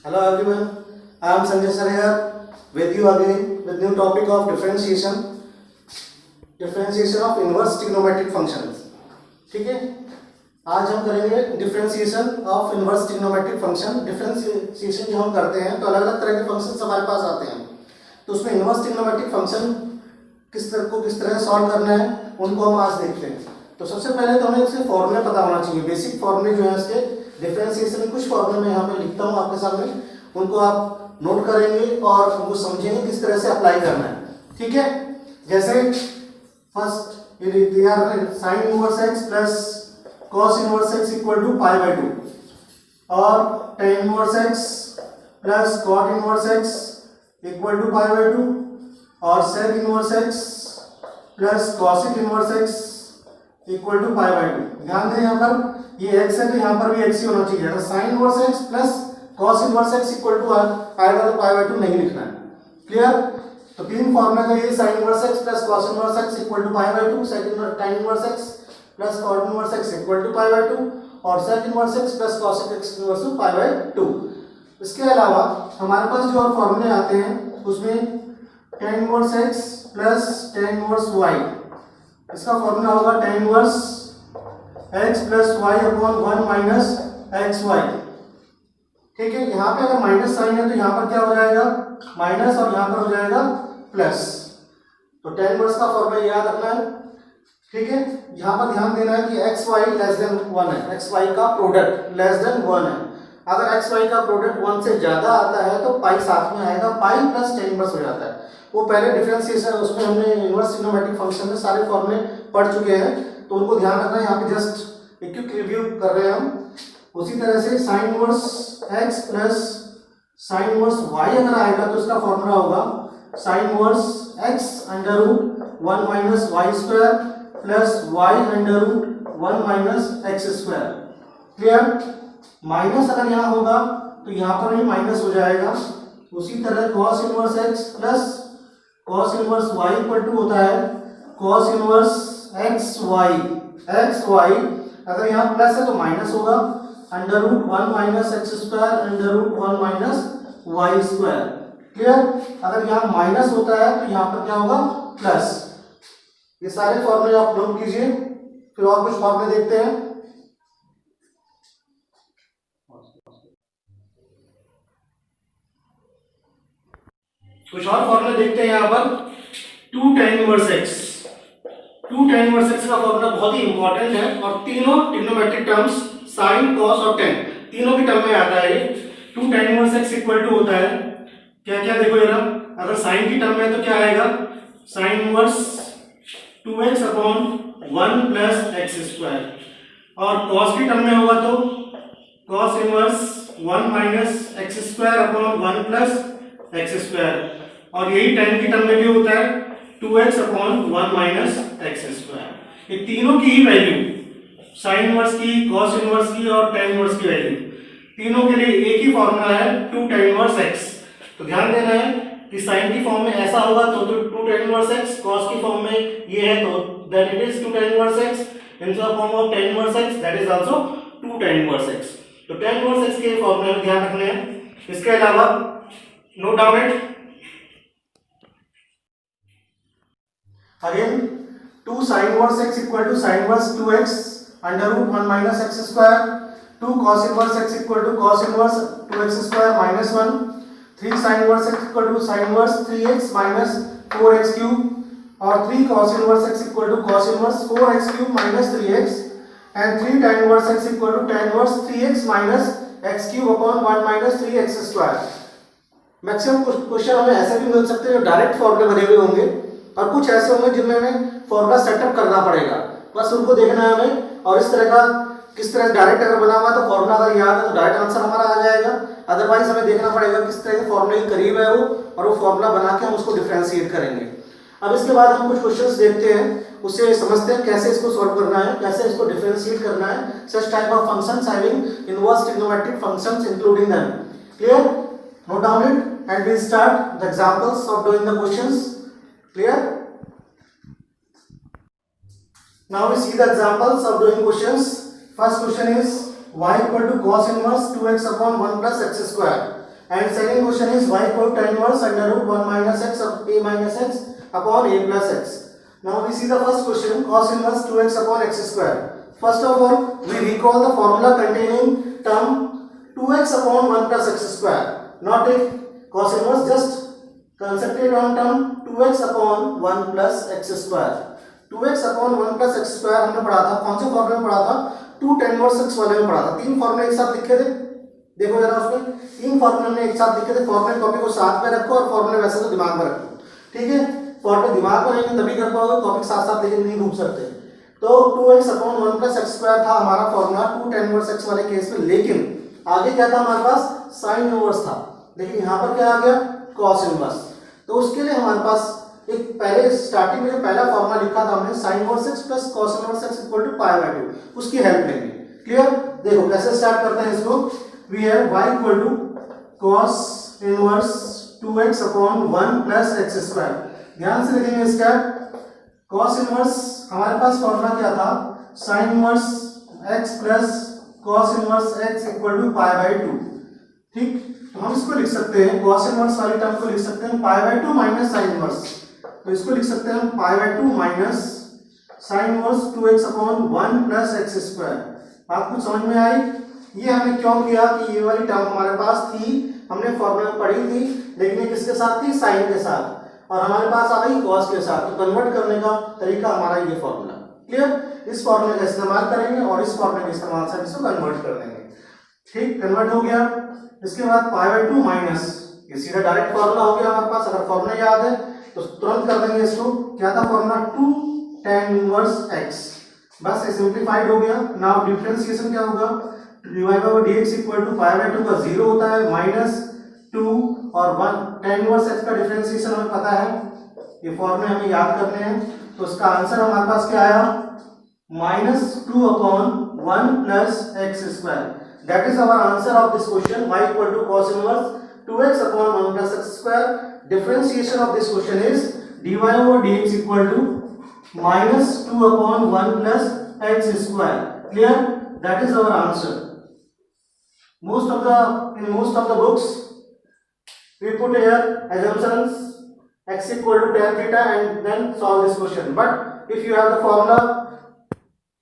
Hello everyone, I am Sanjay sir here with you again with new topic of differentiation of inverse trigonometric functions. ठीक है, आज हम करेंगे differentiation of inverse trigonometric function. Differentiation जो हम करते हैं तो अलग अलग तरह के फंक्शंस हमारे पास आते हैं, तो उसमें इनवर्स ट्रिग्नोमेट्रिक फंक्शन किस तरह सॉल्व करना है उनको हम आज देखते हैं। तो सबसे पहले तो हमें इसके फॉर्मूले पता होना चाहिए, बेसिक फॉर्मूले जो है इसके डिफरेंशिएशन के कुछ फॉर्मूले मैं यहाँ पे लिखता हूँ आपके सामने, उनको आप नोट करेंगे और उनको समझेंगे किस तरह से अप्लाई करना है। ठीक है, जैसे first sine inverse x plus cos inverse x equal to pi by 2 और tan inverse x plus cot inverse x equal to pi by 2 और sec inverse x plus cosec inverse x equal to pi by 2। ध्यान दें यहाँ पर ये x है तो यहाँ पर भी x ही होना चाहिए। अगर sin inverse x plus cos inverse x equal to pi by 2 नहीं लिखना है। क्लियर? तो तीन फॉर्मूला का ये sin inverse x plus cos inverse x equal to pi by 2, tan inverse x plus cot inverse x equal to pi by 2 और sec inverse x plus cosec x equal to pi by 2। इसके अलावा हमारे पास जो और फॉर्मूले आते हैं उसमें tan inverse x plus tan inverse y, इसका फॉर्मूला होगा tan inverse x plus y upon 1 minus xy। ठीक है, यहाँ पे अगर माइनस साइन है तो यहाँ पर क्या हो जाएगा माइनस और यहाँ पर हो जाएगा प्लस। तो tan इनवर्स का फॉर्मूला याद रखना है। ठीक है, यहाँ पर ध्यान देना है कि एक्स वाई लेस देन 1 है, एक्स वाई का प्रोडक्ट लेस देन 1 है। अगर एक्स वाई का प्रोडक्ट 1 से ज्यादा आता है तो पाई साथ में आएगा, पाई प्लस tan इनवर्स हो जाता है। वो पहले डिफरेंशिएशन उसमें हमने इनवर्स ट्रिग्नोमेट्रिक फंक्शन में सारे फॉर्मूले पढ़ चुके हैं, तो उनको ध्यान रखना है। यहाँ पे जस्ट एक क्विक रिव्यू कर रहे हैं हम। उसी तरह से sine inverse x plus sine inverse y अगर आएगा तो उसका फॉर्मूला होगा sine inverse x under root 1 minus y square plus y under root 1 minus x square. Clear? Minus अगर यहाँ होगा तो यहाँ पर भी माइनस हो जाएगा। उसी तरह cos inverse x plus cos inverse y equal to होता है cos इनवर्स एक्स वाई अगर यहाँ प्लस है तो माइनस होगा under root 1 minus x square under root 1 minus y square. Clear? अगर यहाँ माइनस होता है तो यहाँ पर क्या होगा प्लस। ये सारे फॉर्मूले आप नोट कीजिए, फिर और कुछ फॉर्मूले देखते हैं। कुछ और फॉर्मूले देखते हैं यहाँ पर। 2 tan inverse x, 2 tan inverse x का फॉर्मूला बहुत ही इंपॉर्टेंट है और तीनों ट्रिग्नोमेट्रिक टर्म्स साइन कॉस और tan तीनों की टर्म में आता है। ये 2 tan inverse x equal to होता है क्या क्या, देखो जरा। अगर साइन की टर्म में तो क्या आएगा sine inverse 2x upon 1 plus x square और cos की टर्म में होगा तो cos inverse 1 minus x square upon 1 plus x square और यही tan की टर्म में भी होता है 2x upon 1 minus x square. ये तीनों की ही वैल्यू साइन इनवर्स की, cos इनवर्स की और tan इनवर्स की वैल्यू तीनों के लिए एक ही फॉर्मूला है 2 tan इनवर्स x। तो ध्यान देना है कि साइन की फॉर्म में ऐसा होगा तो 2 tan इनवर्स x, cos की फॉर्म में ये है तो then it is 2 tan inverse x, in the form of tan inverse x that is also 2 tan inverse x। तो tan इनवर्स x के फॉर्मूले में ध्यान रखना है। इसके अलावा note down it again 2 sin inverse x equal to sin inverse 2x under root 1 minus x square, 2 cos inverse x equal to cos inverse 2x square minus 1, 3 sin inverse x equal to sin inverse 3x minus 4x cube और 3 cos inverse x equal to cos inverse 4x cube minus 3x and 3 tan inverse x equal to tan inverse 3x minus x cube upon 1 minus 3x square. Maximum question हमें ऐसे भी मिल सकते हैं जो direct फॉर्मूले बने हुए होंगे और कुछ ऐसे होंगे जिनमें हमें फॉर्मूला सेटअप करना पड़ेगा, बस उनको देखना है हमें। और इस तरह का किस तरह डायरेक्ट अगर बना हुआ तो फॉर्मूला अगर याद है तो डायरेक्ट आंसर हमारा आ जाएगा, अदरवाइज हमें देखना पड़ेगा किस तरह के फॉर्मूले के करीब है वो और वो फॉर्मूला बना के हम उसको डिफरेंशिएट करेंगे। अब इसके बाद हम कुछ क्वेश्चंस देखते हैं, उससे समझते हैं कैसे इसको सॉल्व करना है, कैसे इसको डिफरेंशिएट करना है। Such type of functions having inverse trigonometric functions including them. Clear? Note down it and we'll start the examples of doing the questions. Clear? Now we see the examples of doing questions. First question is y equal to cos inverse 2x upon 1 plus x square. And second question is y equal to tan inverse under root 1 minus x a minus x upon a plus x. Now we see the first question cos inverse 2x upon x square. First of all we recall the formula containing term 2x upon 1 plus x square. Not take cos inverse, just concentrate on term 2x upon 1 plus x square. 2x upon 1 plus x square हमने पढ़ा था, कौन से फॉर्मूले में पढ़ा था? 2 tan inverse x वाले में पढ़ा था. तीन फॉर्मूले एक साथ लिखे थे, देखो जरा उसमें तीन फॉर्मूले हमने एक साथ लिखे थे. फॉर्मूले कॉपी को साथ में रखो और फॉर्मूले वैसे तो दिमाग में रखो, ठीक है. फॉर्मूले दिमाग में रहेंगे तभी कर पाओगे, कॉपी साथ साथ लेके नहीं घूम सकते. तो 2x upon 1 plus x square था हमारा फॉर्मूला 2 tan inverse x वाले केस में. लेकिन आगे क्या था हमारे पास? साइन इनवर्स था. लेकिन यहाँ पर क्या आ गया? Cos inverse. तो उसके लिए हमारे पास एक पहले स्टार्टिंग में जो पहला फॉर्मूला लिखा था हमने sin inverse x plus cos inverse x equal to pi by 2, उसकी हेल्प लेंगे. क्लियर? देखो कैसे स्टार्ट करते हैं इसको. We have y equal to cos inverse 2x upon 1 plus x square. ध्यान से लिखेंगे इसका. cos इनवर्स हमारे पास फॉर्मूला क्या था? sin inverse x plus cos inverse x equal to pi by 2. ठीक, तो हम इसको लिख सकते हैं, cos इनवर्स वाली टर्म को लिख सकते हैं पाई बाय 2 माइनस sin इनवर्स. तो इसको लिख सकते हैं पाई by 2 minus sin inverse 2x upon 1 plus x square. बात कुछ समझ में आई? ये हमने क्यों किया कि ये वाली टर्म हमारे पास थी, हमने फॉर्मूला में पढ़ी थी, लेकिन ये किसके साथ थी? sin के साथ, और हमारे पास आ गई cos के साथ. तो कन्वर्ट करने का तरीका हमारा ये फॉर्मूला. क्लियर? इस फॉर्मूले का इस्तेमाल करेंगे और इस फॉर्मूले के इस्तेमाल से इसको कन्वर्ट कर देंगे. ठीक, कन्वर्ट हो गया. इसके बाद पाई बाय 2 माइनस, ये सीधा डायरेक्ट फॉर्मूला हो गया हमारे पास. अगर फॉर्मूला याद है तो तुरंत कर देंगे इसको. क्या था फॉर्मूला? 2 tan inverse x. बस ये सिंपलीफाइड हो गया. नाउ डिफरेंशिएशन क्या होगा? dy by dx equal to pi by 2 का 0 होता है माइनस 2 और 1 tan इनवर्स x का डिफरेंशिएशन हमें पता है, ये फॉर्मूले हमें याद करने हैं. तो इसका आंसर हमारे पास क्या आया? minus 2 upon 1 plus x square. That is our answer of this question. Y equal to cos inverse 2x upon 1 plus x square. Differentiation of this question is dy over dx equal to minus 2 upon 1 plus x square. Clear? That is our answer. In most of the books we put here assumptions x equal to tan theta and then solve this question. But if you have the formula,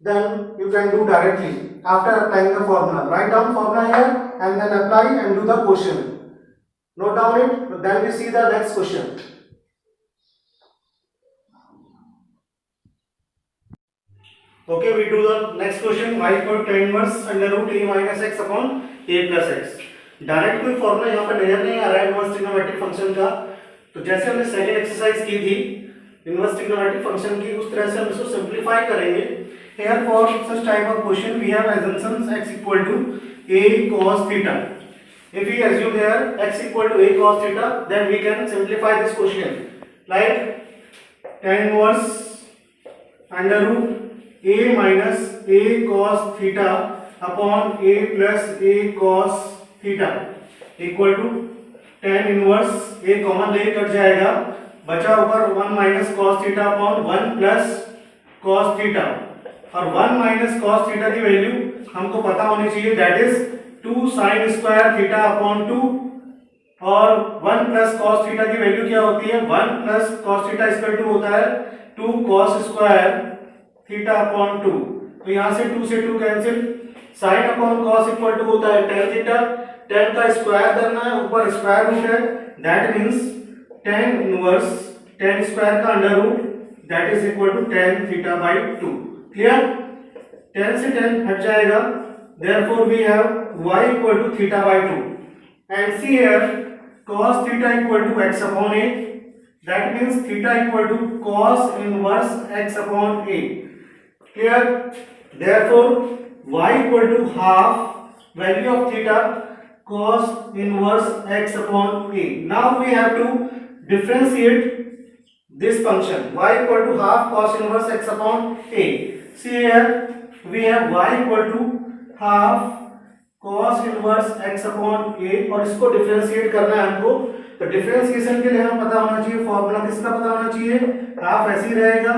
then you can do directly after applying the formula. Write down formula here and then apply and do the question. Note down it. Then we see the next question. Okay, we do the next question. Y equal to tan inverse under root a minus x upon a plus x. Direct कोई formula यहाँ पर नजर नहीं आ रहा है inverse trigonometric function का. तो जैसे हमने सेकंड एक्सरसाइज की थी इनवर्स ट्रिग्नोमेट्रिक फंक्शन की, उस तरह से हम इसको सिंपलीफाई करेंगे. Here for such type of question we have assumptions x equal to a cos theta. If we assume here x equal to a cos theta, then we can simplify this question like tan inverse under root a minus a cos theta upon a plus a cos theta equal to tan inverse a common ले cut जाएगा, बचा ऊपर 1 minus cos theta upon 1 plus cos theta. और 1 minus cos theta की value हमको पता होनी चाहिए, that is 2 sin square theta upon 2. और 1 प्लस cos थीटा की वैल्यू क्या होती है? 1 plus cos theta equal to होता है 2 cos स्क्वायर थीटा अपॉन 2. तो यहाँ से 2 से 2 cancel. sin upon cos equal to होता है tan थीटा. tan का स्क्वायर करना है, ऊपर स्क्वायर रूट है, that means tan inverse tan square का under root that is equal to tan theta by 2. Clear? tan से tan हट जाएगा, therefore we have y equal to theta by 2 and see here cos theta equal to x upon a. That means theta equal to cos inverse x upon a. Clear? Therefore y equal to half value of theta cos inverse x upon a. Now we have to differentiate this function y equal to half cos inverse x upon a. See here we have y equal to half cos inverse x upon a और इसको differentiate करना है हमको. तो differentiation के लिए हमें पता होना चाहिए फॉर्मूला किसका पता होना चाहिए. हाफ ऐसे ही रहेगा.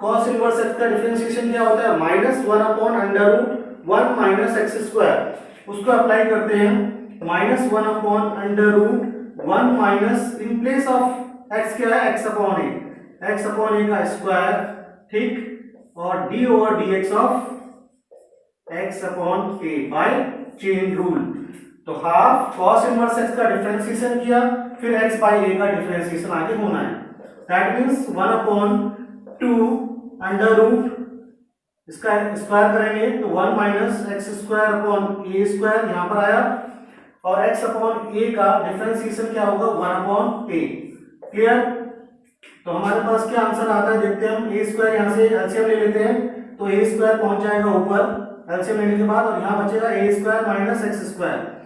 cos इनवर्स x का डिफरेंशिएशन क्या होता है? -1 upon under root 1 minus x square. उसको अप्लाई करते हैं minus 1 upon under root 1 minus in place of x क्या है, एक्स अपॉन ए का स्क्वायर, ठीक, और d over d x of x upon a by chain rule. तो half cos inverse x का डिफरेंशिएशन किया, फिर एक्स बाय ए का डिफरेंशिएशन आगे होना है। That means 1 upon 2 under root, इसका स्क्वायर करेंगे तो 1 minus x square upon a square यहां पर आया, और x अपॉन ए का डिफरेंशिएशन क्या होगा, 1 अपॉन ए। क्लियर? तो हमारे पास क्या आंसर आता है देखते हैं हम। ए स्क्वायर यहां से एलसीएम ले लेते हैं, तो ए स्क्वायर पहुंच जाएगा ऊपर एलसीएम लेने के बाद, और यहां बचेगा ए स्क्वायर माइनस एक्स स्क्वायर।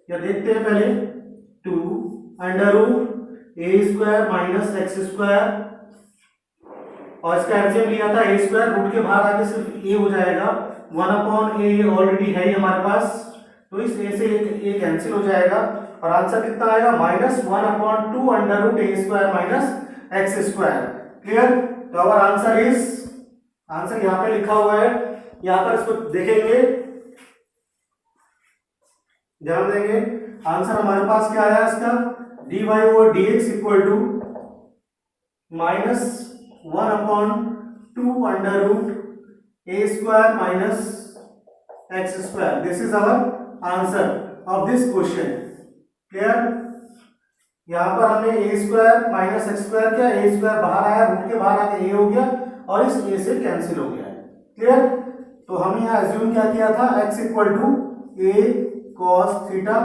या देखते हैं पहले 2 अंडर रूट ए स्क्वायर माइनस एक्स स्क्वायर, और इसका एलसीएम लिया था ए स्क्वायर, रूट के बाहर आके सिर्फ ए हो जाएगा, 1 अपॉन ए ऑलरेडी है हमारे पास, तो इस ए से ए कैंसिल हो जाएगा, और आंसर कितना आएगा, माइनस 1 अपॉन 2 अंडर रूट ए square minus x square. Clear? तो अवर आंसर इज, आंसर यहाँ पे लिखा हुआ है, यहाँ पर इसको देखेंगे, ध्यान देंगे, आंसर हमारे पास क्या आया इसका, d y over d x equal to minus 1 upon 2 under root A square minus x square. This is our answer of this question. Clear? यहां पर हमने a square minus x square किया, ए स्क्वायर बाहर आया, root के बाहर आके ए हो गया, और इस ए से कैंसिल हो गया। क्लियर? तो हमने यहाँ एज्यूम क्या किया था, x equal to a cos theta,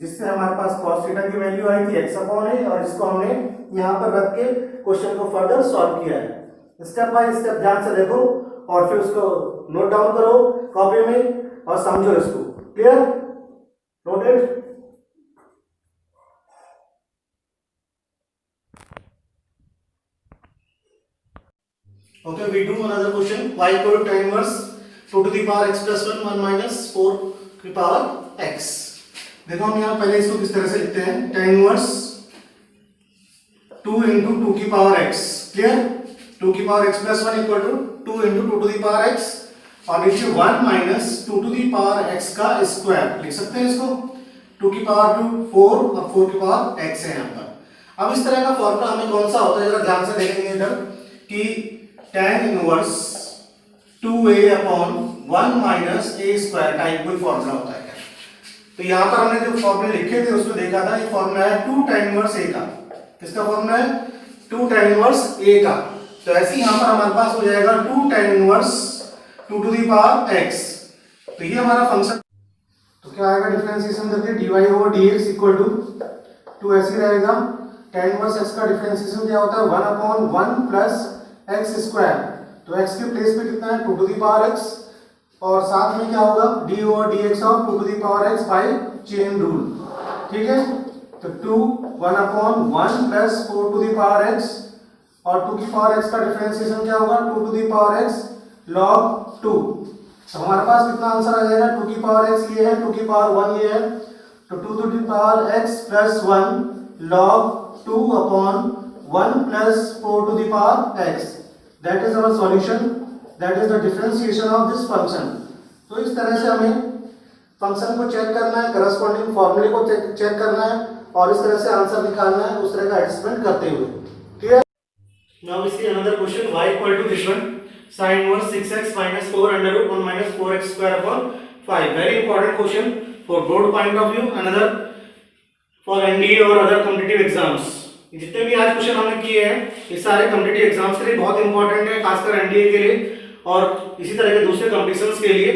जिससे हमारे पास कॉस थीटा की वैल्यू आई थी x अपॉन ए, और इसको हमने यहाँ पर रख के क्वेश्चन को फर्दर सॉल्व किया है। स्टेप बाय स्टेप ध्यान से देखो, और फिर उसको नोट डाउन करो कॉपी में और समझो इसको। Clear? Noted? Okay, we do another question. Y equal to tan inverse 2 to the power x plus 1 1 minus 4 to the power x। देखो हम यहाँ पहले इसको किस तरह से लिखते हैं, tan inverse 2 into 2 की power x। क्लियर? 2 की power x plus 1 equal to 2 into 2 to the power x, और नीचे 1 minus 2 to the power x का स्क्वायर लिख सकते हैं इसको, 2 की पावर 2 4 और 4 की पावर x है यहाँ पर। अब इस तरह का फॉर्मूला हमें कौन सा होता है, जरा ध्यान से देखेंगे इधर कि tan inverse 2a upon 1 minus a square type कोई फॉर्मूला होता है क्या? तो यहाँ पर हमने जो फॉर्मूले लिखे थे उसको देखा था, ये फॉर्मूला है 2 tan इनवर्स a का। किसका फॉर्मूला है? 2 tan इनवर्स a का। तो ऐसे ही यहाँ पर हमारे पास हो जाएगा 2 tan inverse 2 to the power x। तो ये हमारा फंक्शन, तो क्या आएगा डिफरेंशिएशन करके dy over dx equal to ऐसे ही रहेगा, tan इनवर्स x का डिफरेंशिएशन क्या होता है, 1 अपॉन 1 प्लस एक्स स्क्वायर, तो x के प्लेस पे कितना है 2 टू दी पावर x, और साथ में क्या होगा d over dx of 2 to the power x by chain rule. ठीक है? तो 2 1 upon 1 plus 4 to the power x, और 2 की पावर x का डिफरेंशिएशन क्या होगा 2 to the power x log 2। तो हमारे पास कितना आंसर आ जाएगा, 2 की पावर x ये है, 2 की पावर 1 ये है, तो 2 to the power x plus 1 log 2 upon 1 plus 4 to the power x, that is our solution, that is the differentiation of this function। तो इस तरह से हमें फंक्शन को चेक करना है, करस्पॉन्डिंग फॉर्मूले को चेक करना है, और इस तरह से आंसर निकालना है उस तरह का एडजस्टमेंट करते हुए। Clear? Now we see another question, y equal to this one sin inverse 6x minus 4 under root 1 minus 4x square upon 5। very important question for board point of view, another for NDA और other competitive exams। जितने भी आज question हमने किए हैं ये सारे competitive exams के लिए बहुत इंपॉर्टेंट है, खासकर एनडीए के लिए और इसी तरह के दूसरे कॉम्पिटिशन्स के लिए।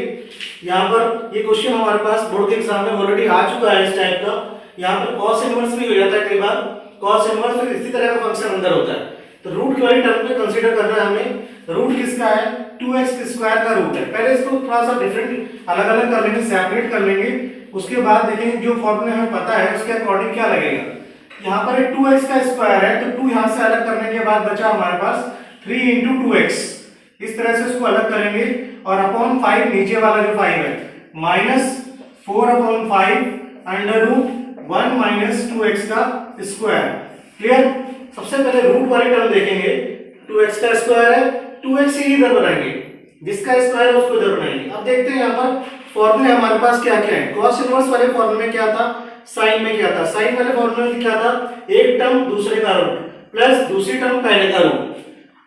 यहाँ पर ये क्वेश्चन हमारे पास बोर्ड के एग्जाम में ऑलरेडी आ चुका है इस टाइप का। यहाँ पर कॉस इनवर्स भी हो जाता है कई बार, कॉस इनवर्स फिर इसी तरह का फंक्शन अंदर होता है, तो रूट वाली टर्म पे कंसीडर करना है हमें। रूट किसका है? 2x स्क्वायर का रूट है। पहले इसको थोड़ा सा डिफरेंट अलग अलग कर लेंगे, सेपरेट कर लेंगे, उसके बाद देखेंगे जो फॉर्मूला हमें पता है उसके अकॉर्डिंग क्या लगेगा। यहाँ पर 2x का स्क्वायर है तो 2 यहाँ से अलग करने के बाद बचा हमारे पास 3 into 2x, इस तरह से इसको अलग करेंगे और अपॉन 5 नीचे वाला जो 5 है minus 4 upon 5 under root 1 minus 2x का स्क्वायर। क्लियर? सबसे पहले रूट वाली टर्म देखेंगे, 2x का स्क्वायर है, 2x ही इधर बनाएंगे, जिसका स्क्वायर है उसको इधर बनाएंगे। अब देखते हैं यहाँ पर फॉर्मूले हमारे पास क्या क्या है। कॉस इनवर्स वाले फॉर्मूले में क्या था, साइन में क्या था, साइन वाले फॉर्मूले में क्या था, एक टर्म दूसरे का रूट प्लस दूसरी टर्म पहले का रूट।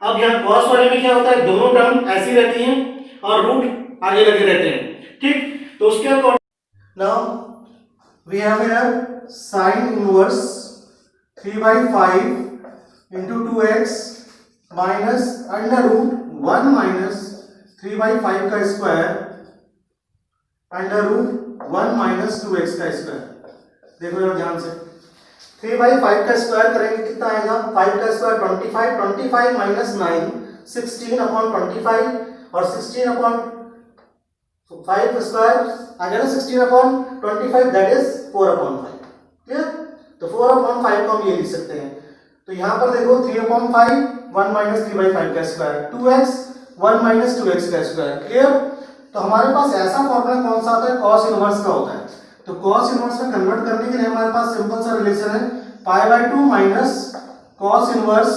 अब यहाँ कॉस वाले में क्या होता है, दोनों टर्म ऐसी रहती हैं और रूट आगे लगे रहते हैं, ठीक। तो उसके according now we have here sine inverse 3/5 into 2x minus under root 1 minus 3/5 का square under root 1 minus 2x का स्क्वायर। देखो जरा ध्यान से, 3/5 का स्क्वायर करेंगे कितना आएगा, 5 का स्क्वायर 25, 25 माइनस 9 16/25 और 16/5 स्क्वायर आ जाएगा 16/25 दैट इज 4/5। क्लियर। तो 4/5 को हम ये लिख सकते हैं। तो यहां पर देखो 3/5 1 माइनस 3/5 का स्क्वायर 2x 1 माइनस 2x का स्क्वायर। क्लियर। तो हमारे पास ऐसा फॉर्मूला कौन सा आता है, कॉस इनवर्स का होता है। तो कॉस इनवर्स में कन्वर्ट करने के लिए हमारे पास सिंपल सा रिलेशन है, π/2 minus cos inverse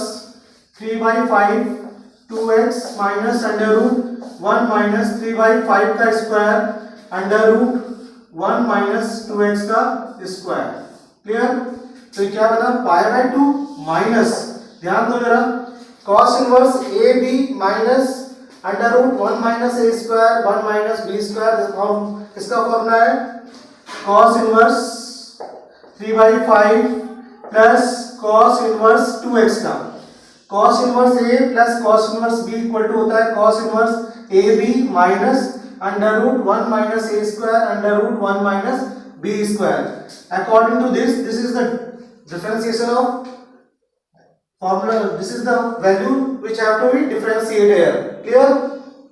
3/5 2x minus under root 1 minus 3/5 का square under root 1 minus 2x का स्क्वायर। क्लियर। तो क्या बना, π/2 माइनस, ध्यान दो जरा, cos inverse a b minus under root 1 minus a square 1 minus b square. इसका फॉर्मूला है cos inverse 3/5 plus cos inverse 2x का, cos inverse a plus cos inverse b equal to होता है cos inverse a b minus under root 1 minus a square under root 1 minus b square. According to this is the differentiation of formula, this is the value which have to be differentiated here. Clear.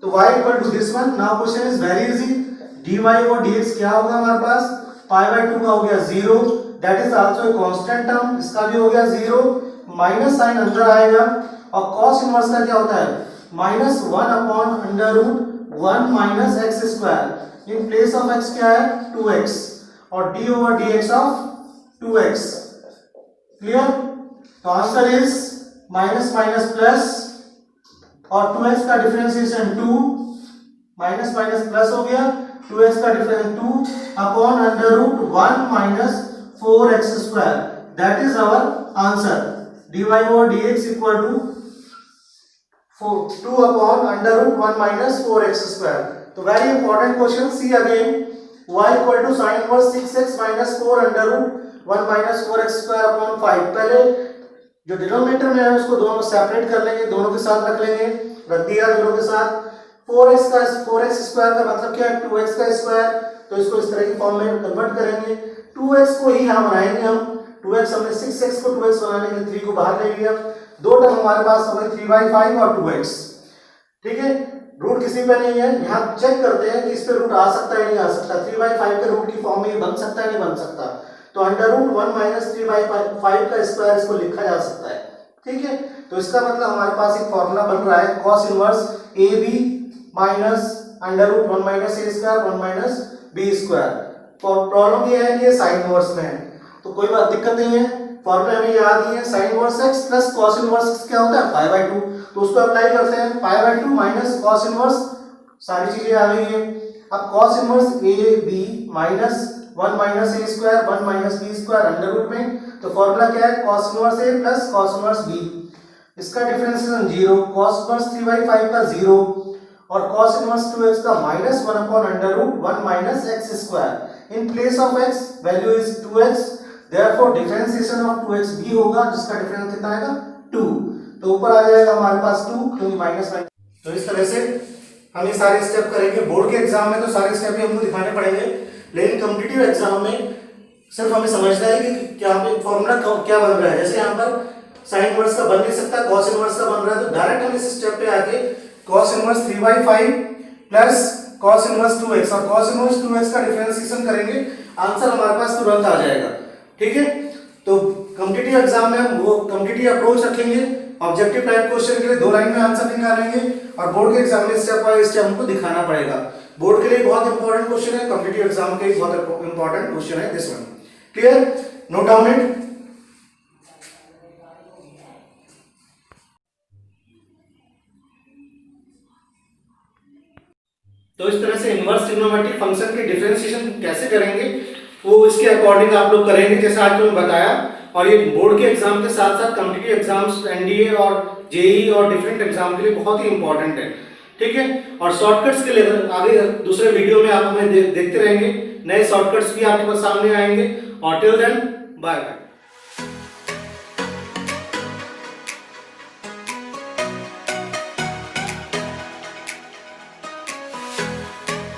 तो y equal to this one. Now question is very easy, dy और dx क्या होगा हमारे पास, π/2 का हो गया 0 that is also a constant term, इसका भी हो गया 0, माइनस साइन अंदर आएगा और cos इनवर्स का क्या होता है minus 1 upon under root 1 minus x square, in place of x क्या है 2x और d over dx of 2x। Clear. तो answer is minus minus plus और 2x का डिफरेंशिएशन 2, माइनस माइनस प्लस हो गया, 2x का difference 2 upon under root 1 minus 4x square, that is our answer. dy over dx equal to 2 upon under root 1 minus 4x square. तो very important question, see again, y equal to sine inverse 6x minus 4 under root 1 minus 4x square upon 5। पहले जो denominator में है उसको दोनों separate कर लेंगे, दोनों के साथ रख लेंगे, रख दिया दोनों के साथ। 4x स्क्वायर का मतलब क्या है 2x का स्क्वायर, तो इसको इस तरह की फॉर्म में कन्वर्ट करेंगे। 2x को ही यहां बनाएंगे हम, 2x हमने 6x को 2x बनाने के लिए 3 को बाहर ले लिया, दो टर्म हमारे पास हो गए 3/5 और 2x। ठीक है, रूट किसी पे नहीं है, यहाँ चेक करते हैं कि इस पे रूट आ सकता है नहीं आ सकता, 3/5 के रूट की फॉर्म में ये बन सकता है नहीं बन सकता। तो अंडर रूट 1 माइनस 3/5 का स्क्वायर इसको लिखा जा सकता है। ठीक है, तो इसका मतलब हमारे पास एक फॉर्मूला बन रहा है cos inverse a b minus under root 1 minus a square 1 minus b square. Problem ये है कि ये साइन इनवर्स में है, तो कोई बात दिक्कत नहीं है, फॉर्मूला हमें याद ही है, sine inverse x plus cos inverse क्या होता है π/2, तो उसको अप्लाई करते हैं, π/2 माइनस कॉस इनवर्स, सारी चीजें आ गई है। अब cos inverse a b minus 1 minus a square 1 minus b square under root में, तो फॉर्मूला क्या है cos inverse a plus cos inverse b, इसका डिफरेंशिएशन 0, कॉस इनवर्स 3/5 का 0 और cos इनवर्स 2x का minus 1 upon under root 1 minus x square, in place of x value is 2x, therefore differentiation of 2x भी होगा, जिसका difference कितना आएगा 2, तो ऊपर आ जाएगा हमारे पास 2 क्योंकि माइनस। तो इस तरह से हम ये सारे स्टेप करेंगे। बोर्ड के एग्जाम में तो सारे स्टेप ही हमको दिखाने पड़ेंगे, लेकिन कॉम्पिटिटिव एग्जाम में सिर्फ हमें समझना है कि क्या पे फॉर्मूला क्या बन रहा है। जैसे यहाँ पर साइन इनवर्स का बन नहीं सकता, कॉस इनवर्स का बन रहा है, तो डायरेक्ट हम इस स्टेप पे आके cos inverse 3/5 plus cos inverse 2x और cos इनवर्स 2x का डिफरेंशिएशन करेंगे, आंसर हमारे पास तुरंत आ जाएगा। ठीक है, तो कॉम्पिटिटिव एग्जाम में हम वो कॉम्पिटिटिव अप्रोच रखेंगे, ऑब्जेक्टिव टाइप क्वेश्चन के लिए 2 लाइन में आंसर निकालेंगे और बोर्ड के एग्जाम में स्टेप बाय स्टेप हमको दिखाना पड़ेगा। बोर्ड के लिए बहुत इंपॉर्टेंट क्वेश्चन है, कॉम्पिटिटिव एग्जाम के लिए बहुत इंपॉर्टेंट क्वेश्चन है this one. Clear, note down it. तो इस तरह से इनवर्स ट्रिग्नोमेट्रिक फंक्शन की डिफरेंशिएशन कैसे करेंगे वो इसके अकॉर्डिंग आप लोग करेंगे, जैसे आज मैंने बताया। और ये बोर्ड के एग्जाम के साथ साथ कॉम्पिटिटिव एग्जाम्स, एनडीए और जेई और डिफरेंट एग्जाम के लिए बहुत ही इंपॉर्टेंट है, ठीक है। और शॉर्टकट्स के लिए आगे दूसरे वीडियो में आप हमें देखते रहेंगे, नए शॉर्टकट्स भी आपके पास सामने आएंगे। और टिल देन बाय बाय।